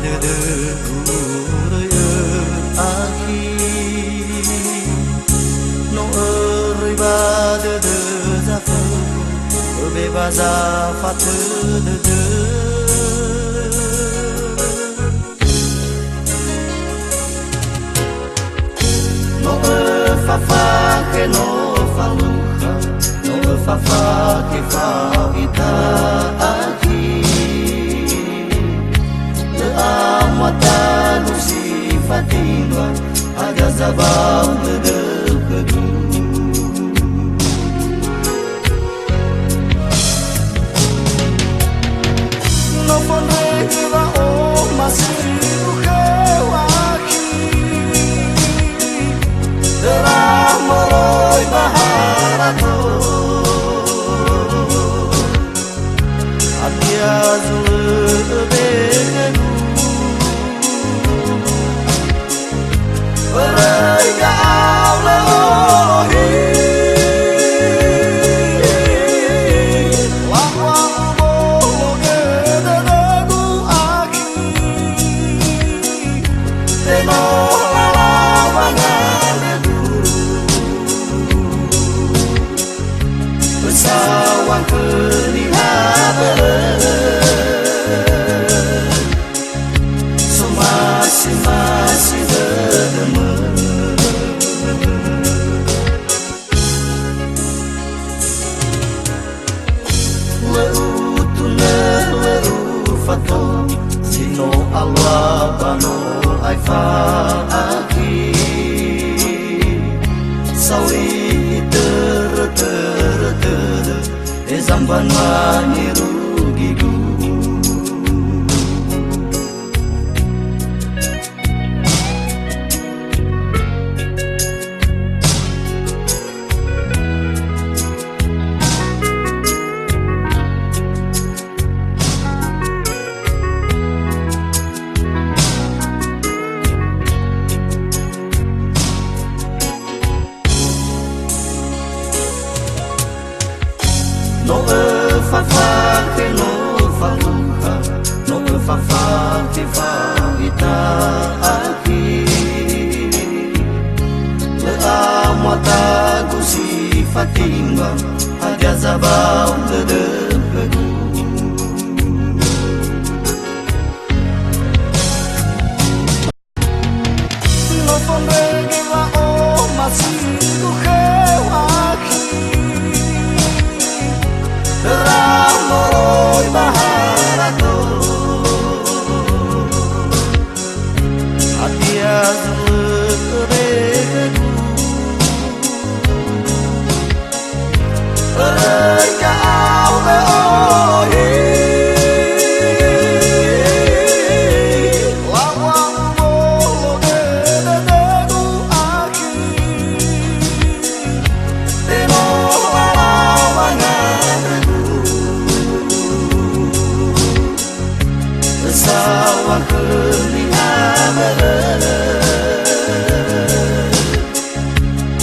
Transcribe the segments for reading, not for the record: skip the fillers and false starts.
de aki no riba de zafu bebaza fat de no fa que no faluha no fa que fa vida aqui amata no sifatima agazabal de kedu no ponega o masiru que aqui ramoroi baharato atiazul begedu Bergau Olohi Lagu Lagu aki Teno lawangan bersawang kelihatan masih berdemen Leu fato sino Allah bano aifa aki sawi ter ezamban maniru gigu no fa que no faluha no fa que fa vida aqui le amata gusi fatima agazabal de kedu no ponega o masiru que aqui ramoroi baharato atiazul begedu bergau Olohi lawan dedu aki teno lawangan bersawang kelihatan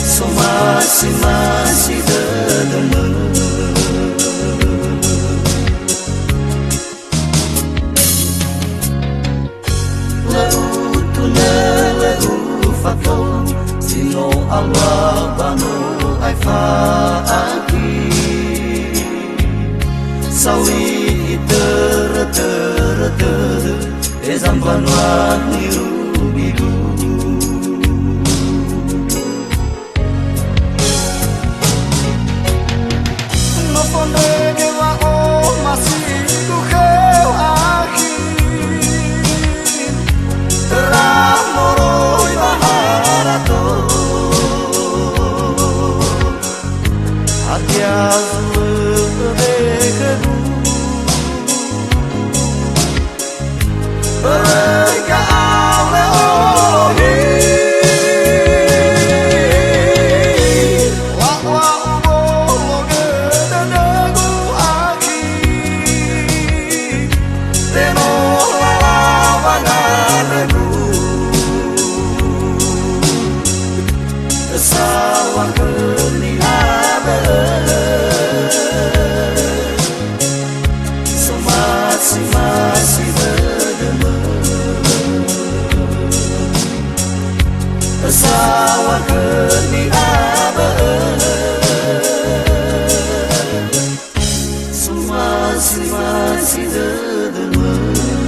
so masih berdemen leu fato sino Allah bano aifa aki sawi ter ezamban maniru gigu no ponega o masiru que aqui ramoroi baharato atiazul begedu bergau Olohi lagu aki Masih de